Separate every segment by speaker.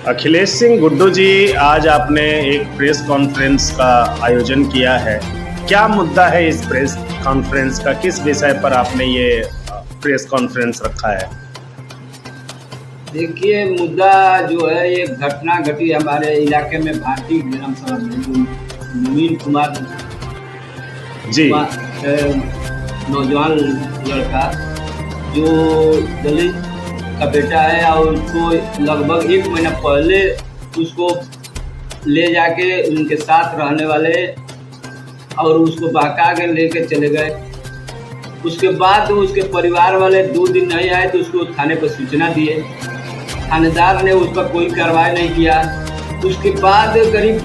Speaker 1: अखिलेश सिंह गुड्डू जी, आज आपने एक प्रेस कॉन्फ्रेंस का आयोजन किया है। क्या मुद्दा है इस प्रेस कॉन्फ्रेंस का? किस विषय पर आपने ये प्रेस कॉन्फ्रेंस रखा है?
Speaker 2: देखिए, मुद्दा जो है ये घटना घटी हमारे इलाके में भारतीय विधानसभा में नवीन कुमार
Speaker 1: जी,
Speaker 2: नौजवान लड़का जो दलित का बेटा है और उसको लगभग 1 महीना पहले उसको ले जाके उनके साथ रहने वाले और उसको बहका के लेके चले गए। उसके बाद उसके परिवार वाले 2 दिन नहीं आए तो उसको थाने पर सूचना दिए। थानेदार ने उस पर कोई कार्रवाई नहीं किया। उसके बाद करीब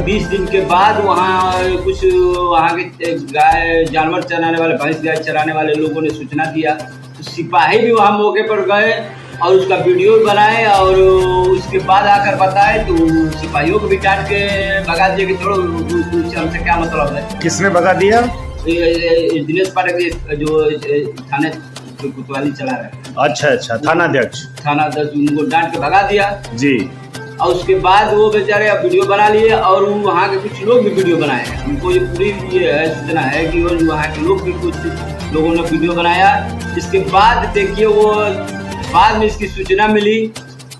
Speaker 2: 20 दिन के बाद वहाँ के गाय जानवर चराने वाले, भैंस गाय चराने वाले लोगों ने सूचना दिया। तो सिपाही भी वहाँ मौके पर गए और उसका वीडियो बनाए और उसके बाद आकर बताए तो सिपाहियों को भी डांट के भगा दिया कि छोड़ो, हमसे क्या मतलब है।
Speaker 1: किसने भगा दिया?
Speaker 2: दिनेश पाठक जो थाने कोतवाली चला रहे हैं।
Speaker 1: अच्छा, थानाध्यक्ष
Speaker 2: उनको डांट के भगा दिया
Speaker 1: जी।
Speaker 2: और उसके बाद वो बेचारे वीडियो बना लिए और वहाँ के कुछ लोग भी वीडियो बनाए हैं। उनको ये पूरी सूचना है कि वहाँ के लोग भी कुछ लोगों ने वीडियो बनाया। इसके बाद देखिए, वो बाद में इसकी सूचना मिली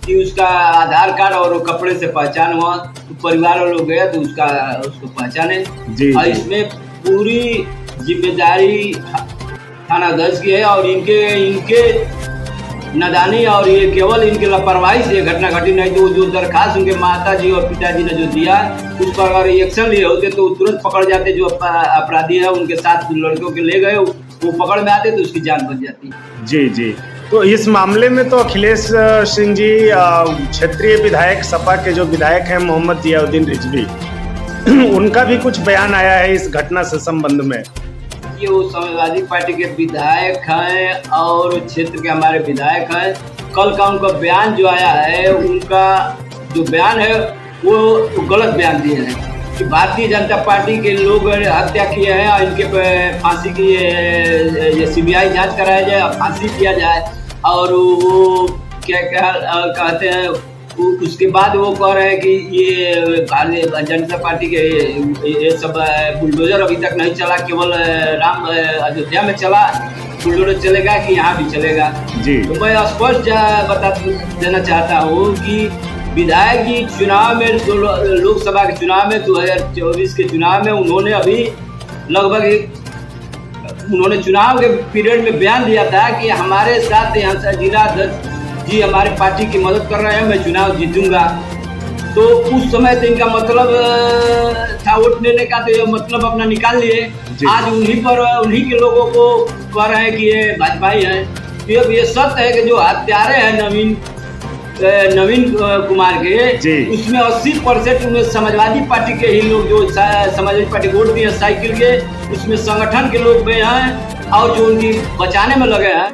Speaker 2: कि उसका आधार कार्ड और कपड़े से पहचान हुआ। तो परिवार वाले लोग गए तो उसको पहचाने
Speaker 1: जी,
Speaker 2: और इसमें पूरी जिम्मेदारी थानाध्यक्ष की है और इनके नादानी और ये केवल इनके लापरवाही से घटना घटी। नहीं तो जो दरखास्त उनके माताजी और पिताजी ने जो दिया उस पर अगर एक्शन लिए होते तो तुरंत पकड़ जाते। जो अपराधी है उनके साथ लड़कों के ले गए वो पकड़ में आते तो उसकी जान बच जाती।
Speaker 1: जी। तो इस मामले में तो अखिलेश सिंह जी, क्षेत्रीय विधायक सपा के जो विधायक हैं मोहम्मद जियाउद्दीन रिजवी, उनका भी कुछ बयान आया है इस घटना से संबंध में।
Speaker 2: ये वो समाजवादी पार्टी के विधायक हैं और क्षेत्र के हमारे विधायक हैं। कल का उनका बयान जो आया है, उनका जो बयान है वो गलत बयान दिए हैं कि भारतीय जनता पार्टी के लोग हत्या किए हैं और इनके फांसी की ये CBI जांच कराया जाए और फांसी किया जाए। और वो क्या कहते हैं, उसके बाद वो कह रहे हैं कि ये भारतीय जनता पार्टी के ये सब बुलडोजर अभी तक नहीं चला, केवल राम अयोध्या में चला, बुलडोजर चलेगा कि यहाँ भी चलेगा
Speaker 1: जी।
Speaker 2: तो मैं स्पष्ट बता देना चाहता हूँ कि विधायक जी चुनाव में, लोकसभा के चुनाव में, 2024 के चुनाव में उन्होंने अभी लगभग उन्होंने चुनाव के पीरियड में बयान दिया था कि हमारे साथ यहाँ से जिला अध्यक्ष जी हमारे पार्टी की मदद कर रहे हैं, मैं चुनाव जीतूंगा। तो उस समय तो इनका मतलब था वोट लेने का, तो ये मतलब अपना निकाल लिए। आज उन्हीं के लोगों को कह रहे हैं कि ये भाजपा ही है। तो ये सत्य है कि जो हत्यारे हैं नवीन कुमार के, उसमें 80% उनमें समाजवादी पार्टी के ही लोग, जो समाजवादी पार्टी वोट दिए साइकिल के, उसमें संगठन के लोग भी हैं और जो उनकी बचाने में लगे हैं।